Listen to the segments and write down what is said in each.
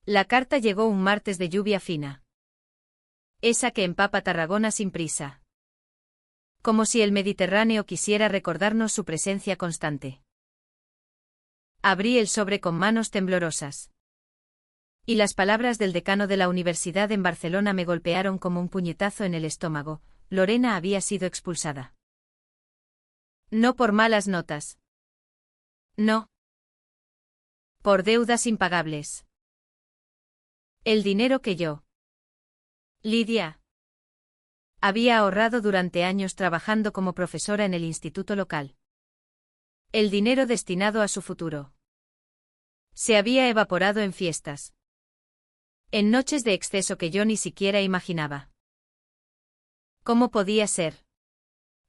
La carta llegó un martes de lluvia fina. Esa que empapa Tarragona sin prisa. Como si el Mediterráneo quisiera recordarnos su presencia constante. Abrí el sobre con manos temblorosas. Y las palabras del decano de la universidad en Barcelona me golpearon como un puñetazo en el estómago. Lorena había sido expulsada. No por malas notas. No. Por deudas impagables. El dinero que yo, Lidia, había ahorrado durante años trabajando como profesora en el instituto local. El dinero destinado a su futuro. Se había evaporado en fiestas. En noches de exceso que yo ni siquiera imaginaba. ¿Cómo podía ser?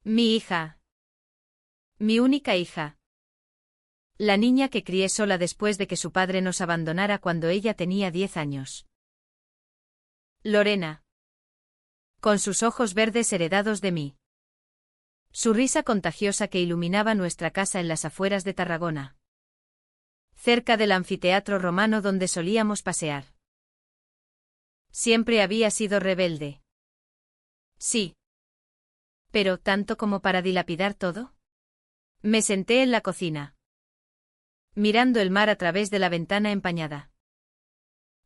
Mi hija. Mi única hija. La niña que crié sola después de que su padre nos abandonara cuando ella tenía 10 años. Lorena. Con sus ojos verdes heredados de mí. Su risa contagiosa que iluminaba nuestra casa en las afueras de Tarragona. Cerca del anfiteatro romano donde solíamos pasear. Siempre había sido rebelde. Sí. Pero ¿tanto como para dilapidar todo? Me senté en la cocina. Mirando el mar a través de la ventana empañada.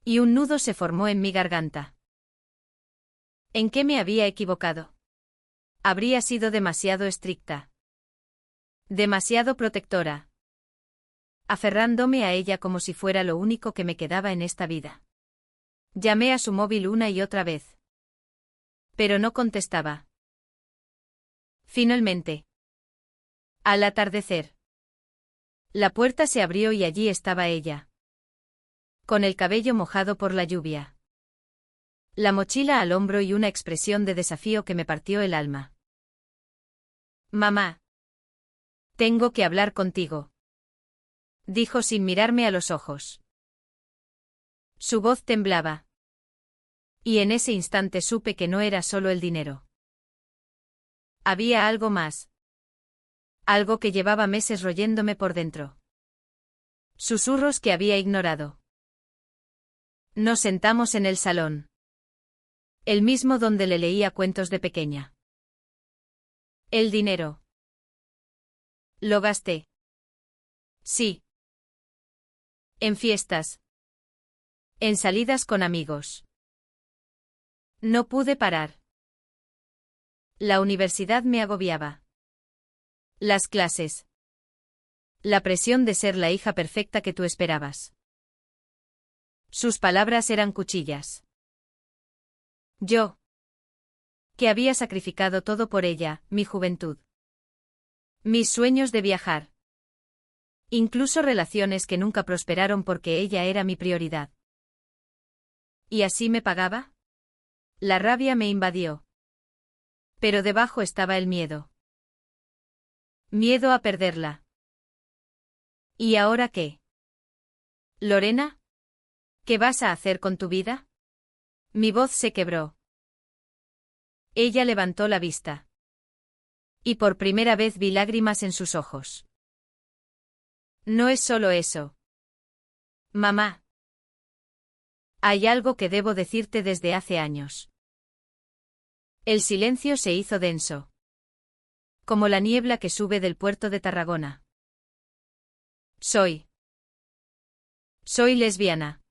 Y un nudo se formó en mi garganta. ¿En qué me había equivocado? Habría sido demasiado estricta. Demasiado protectora. Aferrándome a ella como si fuera lo único que me quedaba en esta vida. Llamé a su móvil una y otra vez. Pero no contestaba. Finalmente. Al atardecer. La puerta se abrió y allí estaba ella. Con el cabello mojado por la lluvia. La mochila al hombro y una expresión de desafío que me partió el alma. Mamá. Tengo que hablar contigo. Dijo sin mirarme a los ojos. Su voz temblaba. Y en ese instante supe que no era solo el dinero. Había algo más. Algo que llevaba meses royéndome por dentro. Susurros que había ignorado. Nos sentamos en el salón. El mismo donde le leía cuentos de pequeña. El dinero. Lo gasté. Sí. En fiestas. En salidas con amigos. No pude parar. La universidad me agobiaba. Las clases. La presión de ser la hija perfecta que tú esperabas. Sus palabras eran cuchillas. Yo. Que había sacrificado todo por ella, mi juventud. Mis sueños de viajar. Incluso relaciones que nunca prosperaron porque ella era mi prioridad. ¿Y así me pagaba? La rabia me invadió. Pero debajo estaba el miedo. Miedo a perderla. ¿Y ahora qué? Lorena, ¿qué vas a hacer con tu vida? Mi voz se quebró. Ella levantó la vista. Y por primera vez vi lágrimas en sus ojos. No es solo eso. Mamá. Hay algo que debo decirte desde hace años. El silencio se hizo denso. Como la niebla que sube del puerto de Tarragona. Soy lesbiana.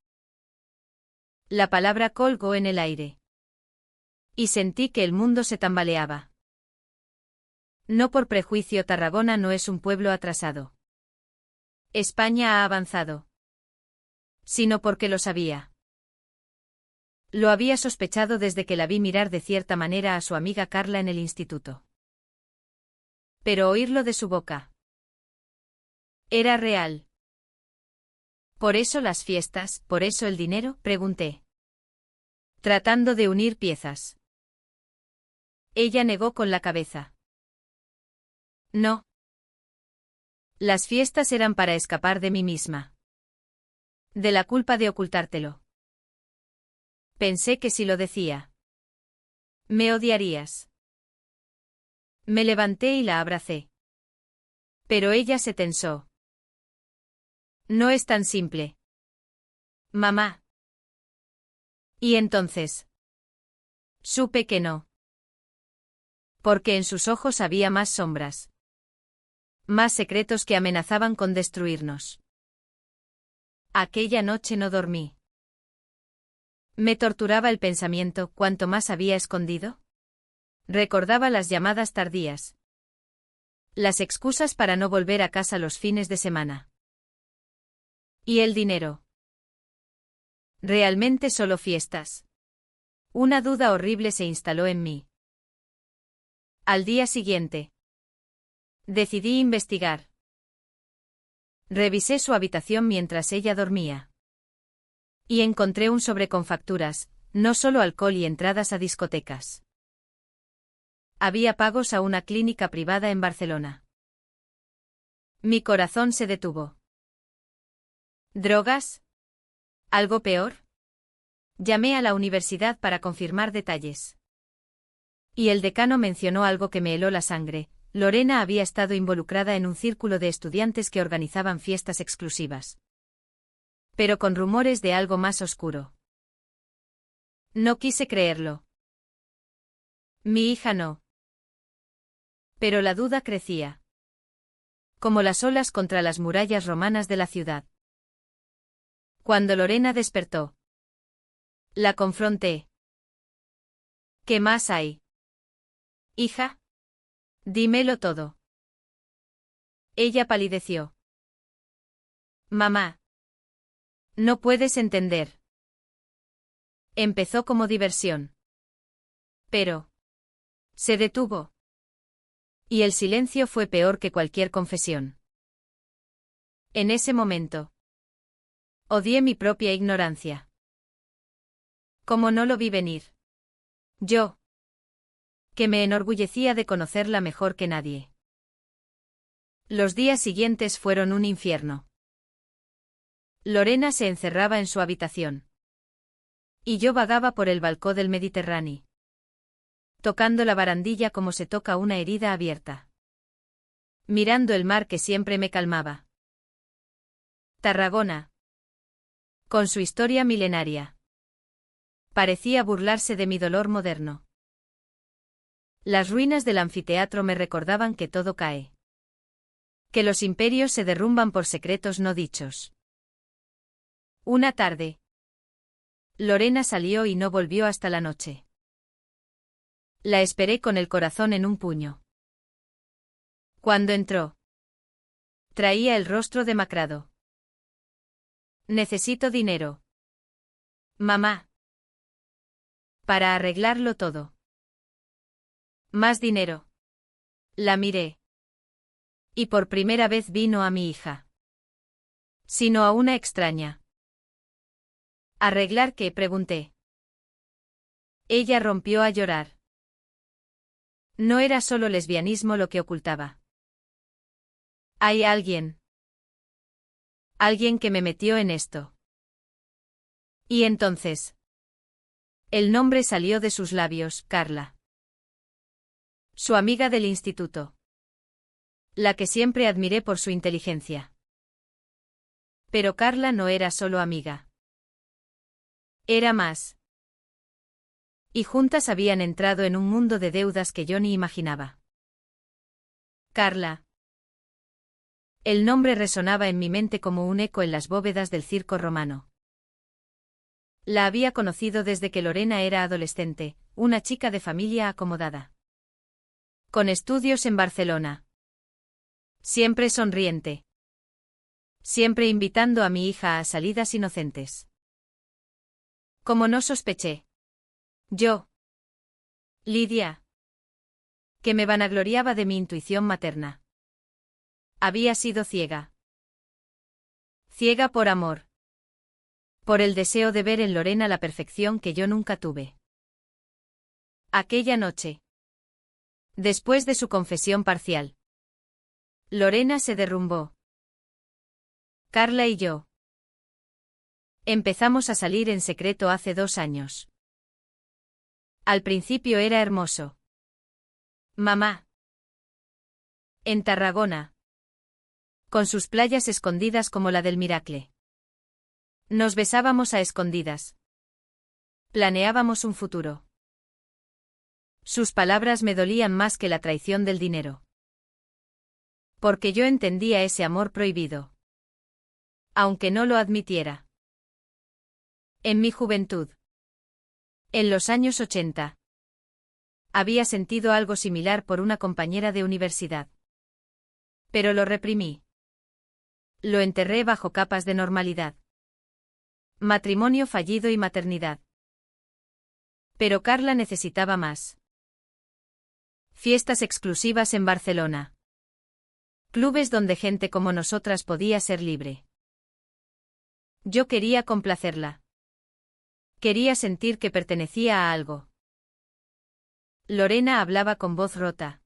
La palabra colgó en el aire. Y sentí que el mundo se tambaleaba. No por prejuicio, Tarragona no es un pueblo atrasado. España ha avanzado. Sino porque lo sabía. Lo había sospechado desde que la vi mirar de cierta manera a su amiga Carla en el instituto. Pero oírlo de su boca. Era real. ¿Por eso las fiestas, por eso el dinero?, pregunté. Tratando de unir piezas. Ella negó con la cabeza. No. Las fiestas eran para escapar de mí misma. De la culpa de ocultártelo. Pensé que si lo decía, me odiarías. Me levanté y la abracé. Pero ella se tensó. No es tan simple. Mamá. Y entonces supe que no. Porque en sus ojos había más sombras. Más secretos que amenazaban con destruirnos. Aquella noche no dormí. Me torturaba el pensamiento, ¿cuánto más había escondido? Recordaba las llamadas tardías. Las excusas para no volver a casa los fines de semana. ¿Y el dinero? ¿Realmente solo fiestas? Una duda horrible se instaló en mí. Al día siguiente, decidí investigar. Revisé su habitación mientras ella dormía. Y encontré un sobre con facturas, no solo alcohol y entradas a discotecas. Había pagos a una clínica privada en Barcelona. Mi corazón se detuvo. ¿Drogas? ¿Algo peor? Llamé a la universidad para confirmar detalles. Y el decano mencionó algo que me heló la sangre. Lorena había estado involucrada en un círculo de estudiantes que organizaban fiestas exclusivas. Pero con rumores de algo más oscuro. No quise creerlo. Mi hija no. Pero la duda crecía. Como las olas contra las murallas romanas de la ciudad. Cuando Lorena despertó, la confronté. ¿Qué más hay? Hija, dímelo todo. Ella palideció. Mamá. No puedes entender. Empezó como diversión. Pero se detuvo. Y el silencio fue peor que cualquier confesión. En ese momento, odié mi propia ignorancia. Como no lo vi venir. Yo, que me enorgullecía de conocerla mejor que nadie. Los días siguientes fueron un infierno. Lorena se encerraba en su habitación. Y yo vagaba por el balcón del Mediterráneo. Tocando la barandilla como se toca una herida abierta. Mirando el mar que siempre me calmaba. Tarragona. Con su historia milenaria. Parecía burlarse de mi dolor moderno. Las ruinas del anfiteatro me recordaban que todo cae. Que los imperios se derrumban por secretos no dichos. Una tarde. Lorena salió y no volvió hasta la noche. La esperé con el corazón en un puño. Cuando entró, traía el rostro demacrado. Necesito dinero. Mamá. Para arreglarlo todo. Más dinero. La miré. Y por primera vez vino a mi hija. Sino a una extraña. ¿Arreglar qué? Pregunté. Ella rompió a llorar. No era solo lesbianismo lo que ocultaba. Hay alguien. Alguien que me metió en esto. Y entonces. El nombre salió de sus labios, Carla. Su amiga del instituto. La que siempre admiré por su inteligencia. Pero Carla no era solo amiga. Era más. Y juntas habían entrado en un mundo de deudas que yo ni imaginaba. Carla. El nombre resonaba en mi mente como un eco en las bóvedas del circo romano. La había conocido desde que Lorena era adolescente, una chica de familia acomodada. Con estudios en Barcelona. Siempre sonriente. Siempre invitando a mi hija a salidas inocentes. Como no sospeché. Yo. Lidia. Que me vanagloriaba de mi intuición materna. Había sido ciega. Ciega por amor. Por el deseo de ver en Lorena la perfección que yo nunca tuve. Aquella noche. Después de su confesión parcial. Lorena se derrumbó. Carla y yo. Empezamos a salir en secreto hace 2 años. Al principio era hermoso. Mamá. En Tarragona. Con sus playas escondidas como la del Miracle. Nos besábamos a escondidas. Planeábamos un futuro. Sus palabras me dolían más que la traición del dinero. Porque yo entendía ese amor prohibido. Aunque no lo admitiera. En mi juventud. En los años 80. Había sentido algo similar por una compañera de universidad. Pero lo reprimí. Lo enterré bajo capas de normalidad. Matrimonio fallido y maternidad. Pero Carla necesitaba más. Fiestas exclusivas en Barcelona. Clubes donde gente como nosotras podía ser libre. Yo quería complacerla. Quería sentir que pertenecía a algo. Lorena hablaba con voz rota.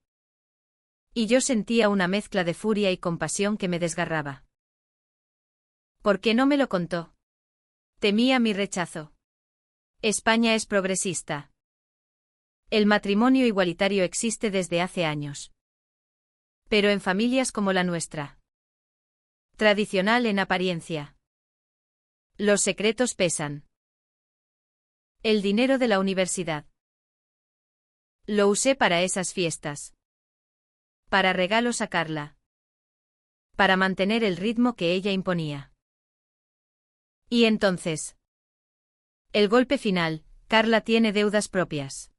Y yo sentía una mezcla de furia y compasión que me desgarraba. ¿Por qué no me lo contó? Temía mi rechazo. España es progresista. El matrimonio igualitario existe desde hace años. Pero en familias como la nuestra. Tradicional en apariencia. Los secretos pesan. El dinero de la universidad. Lo usé para esas fiestas. Para regalos a Carla. Para mantener el ritmo que ella imponía. Y entonces. El golpe final, Carla tiene deudas propias.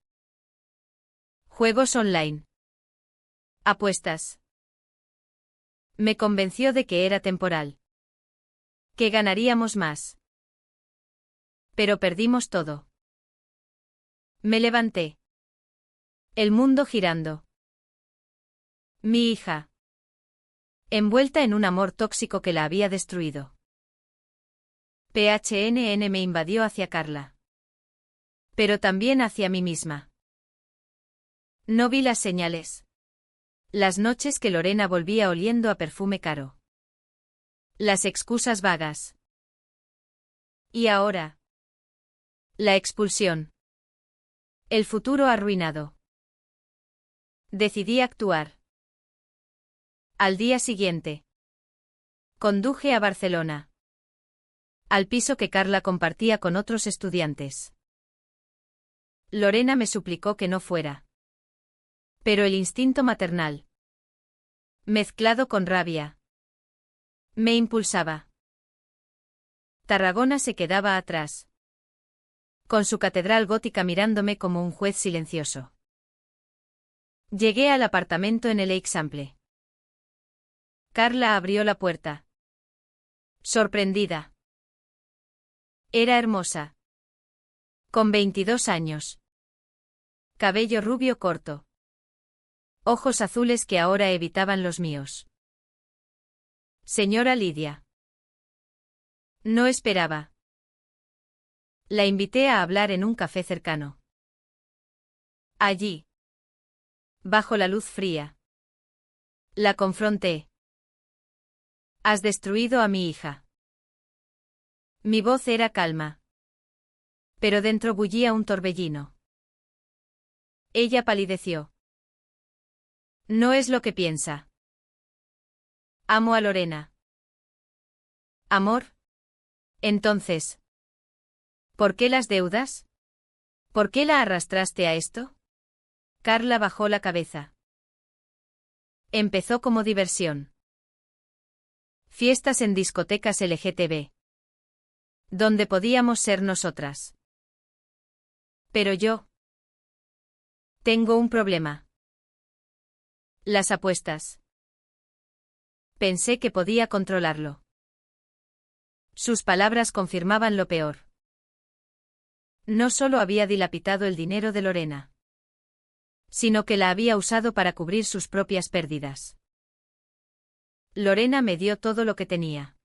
Juegos online. Apuestas. Me convenció de que era temporal. Que ganaríamos más. Pero perdimos todo. Me levanté. El mundo girando. Mi hija. Envuelta en un amor tóxico que la había destruido. PHNN me invadió hacia Carla. Pero también hacia mí misma. No vi las señales. Las noches que Lorena volvía oliendo a perfume caro. Las excusas vagas. Y ahora. La expulsión. El futuro arruinado. Decidí actuar. Al día siguiente. Conduje a Barcelona. Al piso que Carla compartía con otros estudiantes. Lorena me suplicó que no fuera. Pero el instinto maternal, mezclado con rabia, me impulsaba. Tarragona se quedaba atrás. Con su catedral gótica mirándome como un juez silencioso. Llegué al apartamento en el Eixample. Carla abrió la puerta. Sorprendida. Era hermosa. Con 22 años. Cabello rubio corto. Ojos azules que ahora evitaban los míos. Señora Lidia. No esperaba. La invité a hablar en un café cercano. Allí. Bajo la luz fría. La confronté. Has destruido a mi hija. Mi voz era calma. Pero dentro bullía un torbellino. Ella palideció. No es lo que piensa. Amo a Lorena. ¿Amor? Entonces. ¿Por qué las deudas? ¿Por qué la arrastraste a esto? Carla bajó la cabeza. Empezó como diversión. Fiestas en discotecas LGTB. Donde podíamos ser nosotras. Pero yo. Tengo un problema. Las apuestas. Pensé que podía controlarlo. Sus palabras confirmaban lo peor. No solo había dilapidado el dinero de Lorena, sino que la había usado para cubrir sus propias pérdidas. Lorena me dio todo lo que tenía.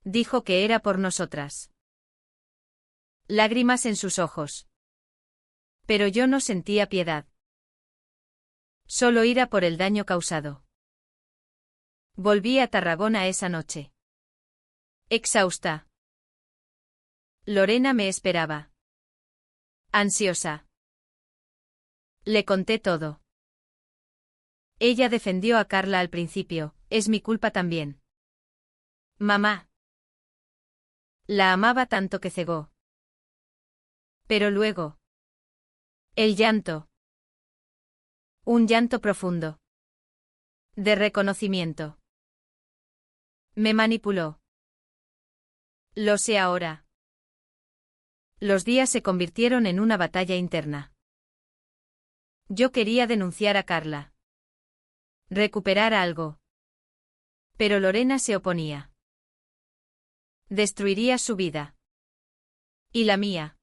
Dijo que era por nosotras. Lágrimas en sus ojos. Pero yo no sentía piedad. Solo ira por el daño causado. Volví a Tarragona esa noche. Exhausta. Lorena me esperaba. Ansiosa. Le conté todo. Ella defendió a Carla al principio, es mi culpa también. Mamá. La amaba tanto que cegó. Pero luego. El llanto. Un llanto profundo. De reconocimiento. Me manipuló. Lo sé ahora. Los días se convirtieron en una batalla interna. Yo quería denunciar a Carla. Recuperar algo. Pero Lorena se oponía. Destruiría su vida. Y la mía.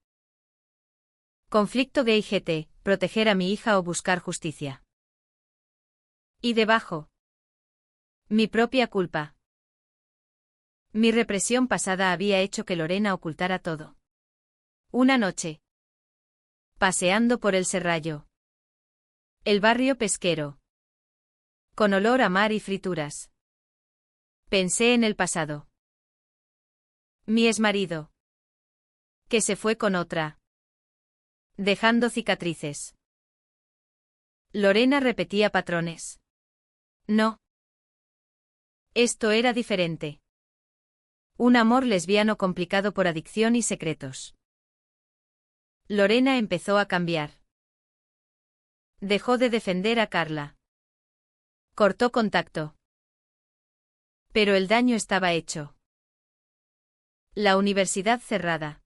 Conflicto gay GT, proteger a mi hija o buscar justicia. Y debajo. Mi propia culpa. Mi represión pasada había hecho que Lorena ocultara todo. Una noche. Paseando por el Serrallo. El barrio pesquero. Con olor a mar y frituras. Pensé en el pasado. Mi exmarido. Que se fue con otra. Dejando cicatrices. Lorena repetía patrones. No. Esto era diferente. Un amor lesbiano complicado por adicción y secretos. Lorena empezó a cambiar. Dejó de defender a Carla. Cortó contacto. Pero el daño estaba hecho. La universidad cerrada.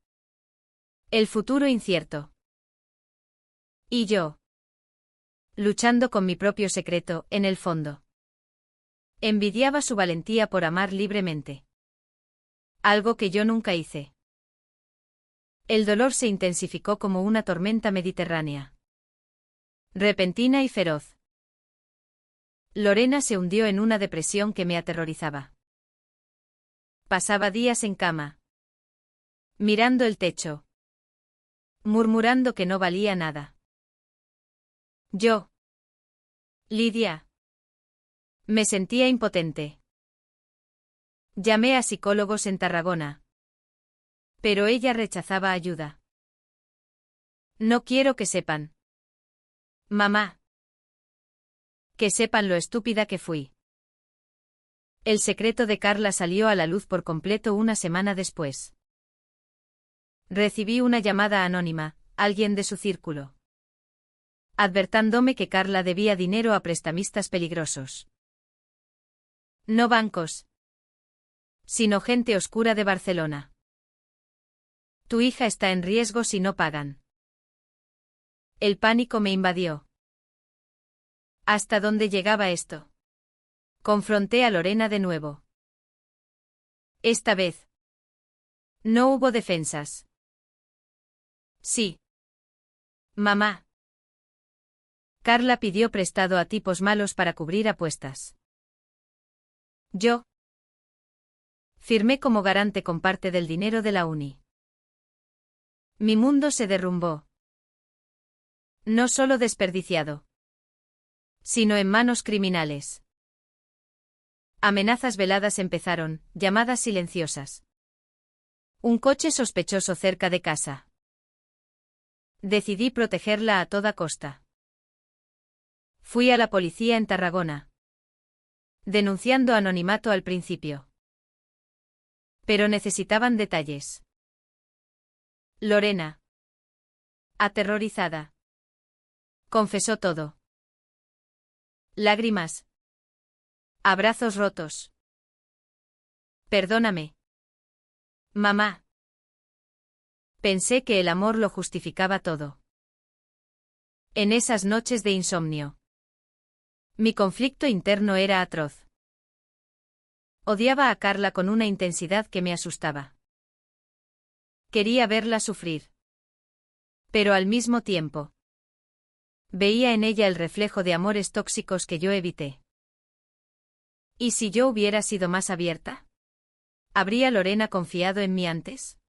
El futuro incierto. Y yo. Luchando con mi propio secreto, en el fondo. Envidiaba su valentía por amar libremente. Algo que yo nunca hice. El dolor se intensificó como una tormenta mediterránea. Repentina y feroz. Lorena se hundió en una depresión que me aterrorizaba. Pasaba días en cama. Mirando el techo. Murmurando que no valía nada. Yo. Lidia. Me sentía impotente. Llamé a psicólogos en Tarragona. Pero ella rechazaba ayuda. No quiero que sepan. Mamá. Que sepan lo estúpida que fui. El secreto de Carla salió a la luz por completo una semana después. Recibí una llamada anónima, alguien de su círculo. Advertándome que Carla debía dinero a prestamistas peligrosos. No bancos. Sino gente oscura de Barcelona. Tu hija está en riesgo si no pagan. El pánico me invadió. ¿Hasta dónde llegaba esto? Confronté a Lorena de nuevo. Esta vez. No hubo defensas. Sí. Mamá. Carla pidió prestado a tipos malos para cubrir apuestas. Yo. Firmé como garante con parte del dinero de la uni. Mi mundo se derrumbó. No solo desperdiciado. Sino en manos criminales. Amenazas veladas empezaron, llamadas silenciosas. Un coche sospechoso cerca de casa. Decidí protegerla a toda costa. Fui a la policía en Tarragona. Denunciando anonimato al principio. Pero necesitaban detalles. Lorena. Aterrorizada. Confesó todo. Lágrimas. Abrazos rotos. Perdóname. Mamá. Pensé que el amor lo justificaba todo. En esas noches de insomnio. Mi conflicto interno era atroz. Odiaba a Carla con una intensidad que me asustaba. Quería verla sufrir. Pero al mismo tiempo. Veía en ella el reflejo de amores tóxicos que yo evité. ¿Y si yo hubiera sido más abierta? ¿Habría Lorena confiado en mí antes?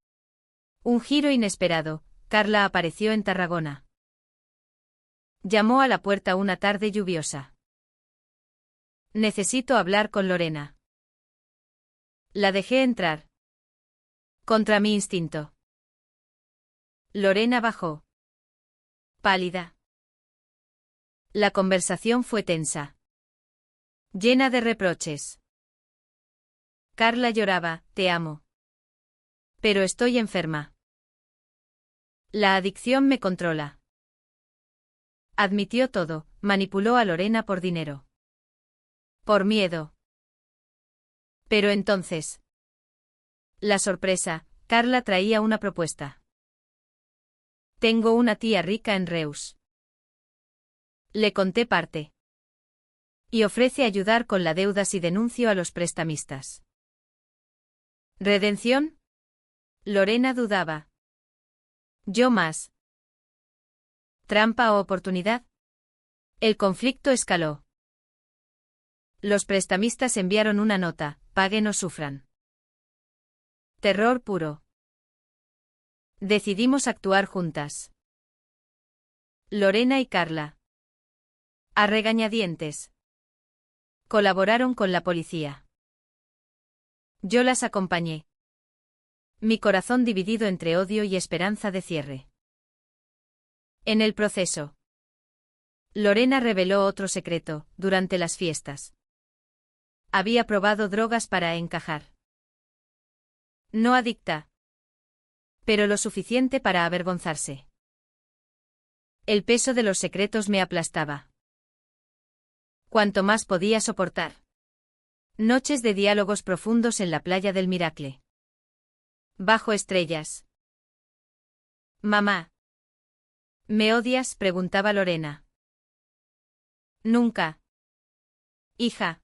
Un giro inesperado, Carla apareció en Tarragona. Llamó a la puerta una tarde lluviosa. Necesito hablar con Lorena. La dejé entrar. Contra mi instinto. Lorena bajó. Pálida. La conversación fue tensa. Llena de reproches. Carla lloraba, te amo. Pero estoy enferma. La adicción me controla. Admitió todo, manipuló a Lorena por dinero. Por miedo. Pero entonces. La sorpresa, Carla traía una propuesta. Tengo una tía rica en Reus. Le conté parte. Y ofrece ayudar con la deuda si denuncio a los prestamistas. ¿Redención? Lorena dudaba. Yo más. ¿Trampa o oportunidad? El conflicto escaló. Los prestamistas enviaron una nota: paguen o sufran. Terror puro. Decidimos actuar juntas. Lorena y Carla. A regañadientes. Colaboraron con la policía. Yo las acompañé. Mi corazón dividido entre odio y esperanza de cierre. En el proceso. Lorena reveló otro secreto: durante las fiestas. Había probado drogas para encajar. No adicta. Pero lo suficiente para avergonzarse. El peso de los secretos me aplastaba. Cuanto más podía soportar. Noches de diálogos profundos en la playa del Miracle. Bajo estrellas. Mamá. ¿Me odias?, preguntaba Lorena. Nunca. Hija.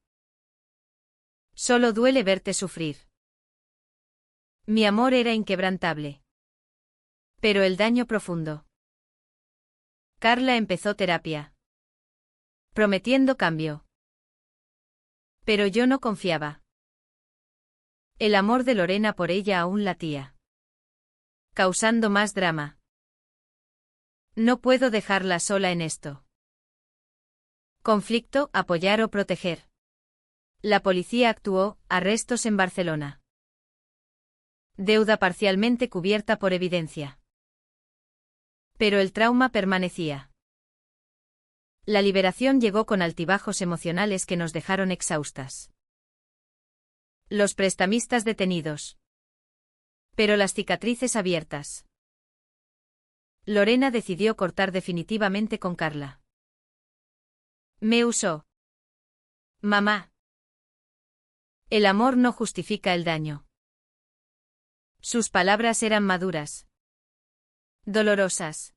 Solo duele verte sufrir. Mi amor era inquebrantable. Pero el daño profundo. Carla empezó terapia. Prometiendo cambio. Pero yo no confiaba. El amor de Lorena por ella aún latía. Causando más drama. No puedo dejarla sola en esto. Conflicto: apoyar o proteger. La policía actuó: arrestos en Barcelona. Deuda parcialmente cubierta por evidencia. Pero el trauma permanecía. La liberación llegó con altibajos emocionales que nos dejaron exhaustas. Los prestamistas detenidos. Pero las cicatrices abiertas. Lorena decidió cortar definitivamente con Carla. Me usó. Mamá. El amor no justifica el daño. Sus palabras eran maduras. Dolorosas.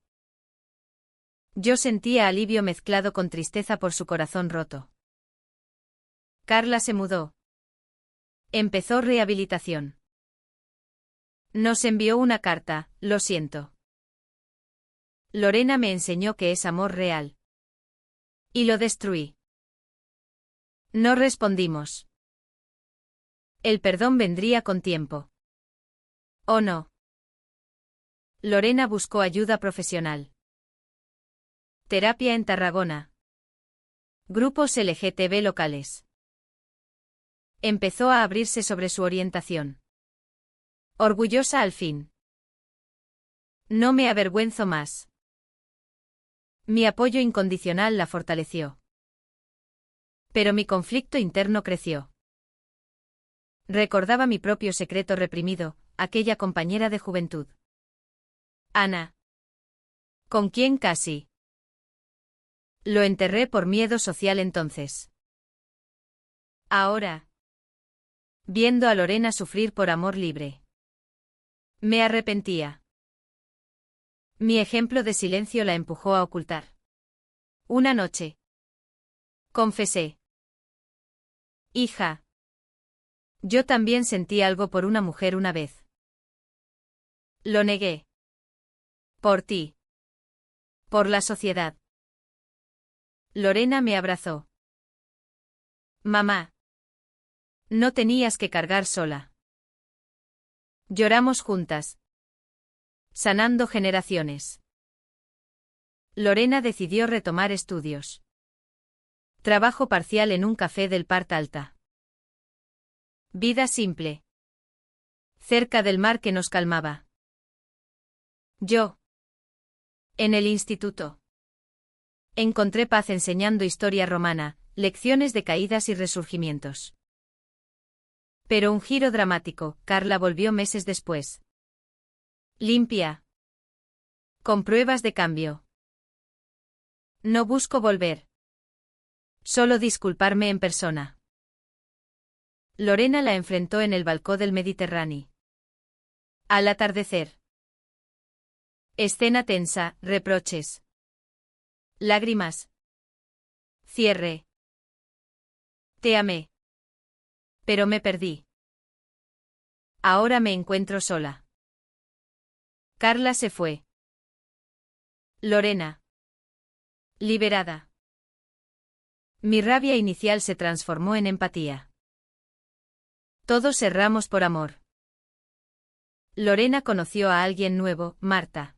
Yo sentía alivio mezclado con tristeza por su corazón roto. Carla se mudó. Empezó rehabilitación. Nos envió una carta: lo siento. Lorena me enseñó que es amor real. Y lo destruí. No respondimos. El perdón vendría con tiempo. ¿O no? Lorena buscó ayuda profesional. Terapia en Tarragona. Grupos LGTB locales. Empezó a abrirse sobre su orientación. Orgullosa al fin. No me avergüenzo más. Mi apoyo incondicional la fortaleció. Pero mi conflicto interno creció. Recordaba mi propio secreto reprimido, aquella compañera de juventud. Ana. ¿Con quién casi? Lo enterré por miedo social entonces. Ahora. Viendo a Lorena sufrir por amor libre. Me arrepentía. Mi ejemplo de silencio la empujó a ocultar. Una noche. Confesé. Hija. Yo también sentí algo por una mujer una vez. Lo negué. Por ti. Por la sociedad. Lorena me abrazó. Mamá. No tenías que cargar sola. Lloramos juntas. Sanando generaciones. Lorena decidió retomar estudios. Trabajo parcial en un café del Part Alta. Vida simple. Cerca del mar que nos calmaba. Yo. En el instituto. Encontré paz enseñando historia romana, lecciones de caídas y resurgimientos. Pero un giro dramático: Carla volvió meses después. Limpia. Con pruebas de cambio. No busco volver. Solo disculparme en persona. Lorena la enfrentó en el balcón del Mediterráneo. Al atardecer. Escena tensa, reproches. Lágrimas. Cierre. Te amé. Pero me perdí. Ahora me encuentro sola. Carla se fue. Lorena. Liberada. Mi rabia inicial se transformó en empatía. Todos erramos por amor. Lorena conoció a alguien nuevo, Marta.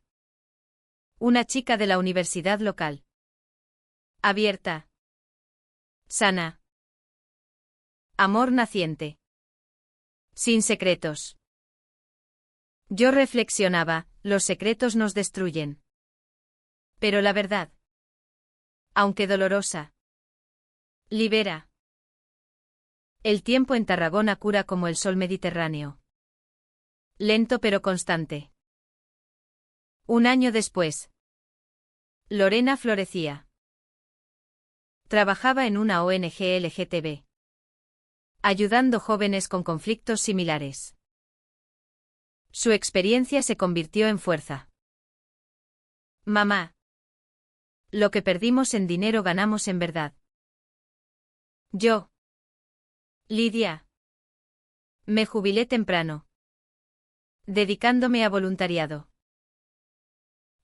Una chica de la universidad local. Abierta. Sana. Amor naciente. Sin secretos. Yo reflexionaba, los secretos nos destruyen. Pero la verdad, aunque dolorosa, libera. El tiempo en Tarragona cura como el sol mediterráneo. Lento pero constante. Un año después. Lorena florecía. Trabajaba en una ONG LGTB. Ayudando jóvenes con conflictos similares. Su experiencia se convirtió en fuerza. Mamá. Lo que perdimos en dinero ganamos en verdad. Yo. Lidia. Me jubilé temprano. Dedicándome a voluntariado.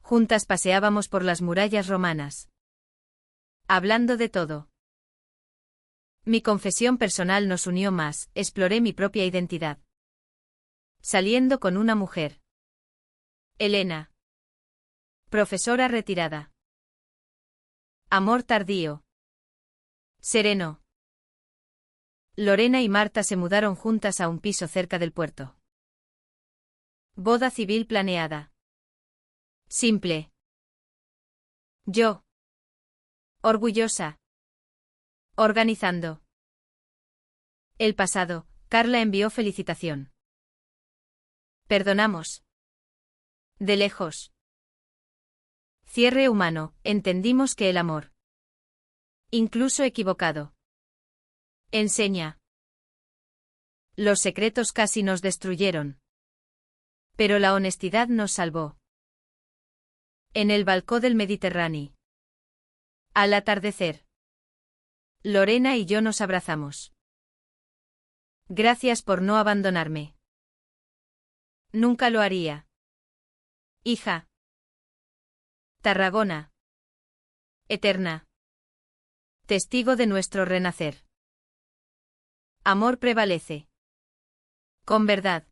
Juntas paseábamos por las murallas romanas. Hablando de todo. Mi confesión personal nos unió más, exploré mi propia identidad. Saliendo con una mujer. Elena. Profesora retirada. Amor tardío. Sereno. Lorena y Marta se mudaron juntas a un piso cerca del puerto. Boda civil planeada. Simple. Yo. Orgullosa. Organizando. El pasado, Carla envió felicitación. Perdonamos. De lejos. Cierre humano, entendimos que el amor. Incluso equivocado. Enseña. Los secretos casi nos destruyeron. Pero la honestidad nos salvó. En el balcón del Mediterráneo. Al atardecer. Lorena y yo nos abrazamos. Gracias por no abandonarme. Nunca lo haría. Hija. Tarragona. Eterna. Testigo de nuestro renacer. Amor prevalece. Con verdad.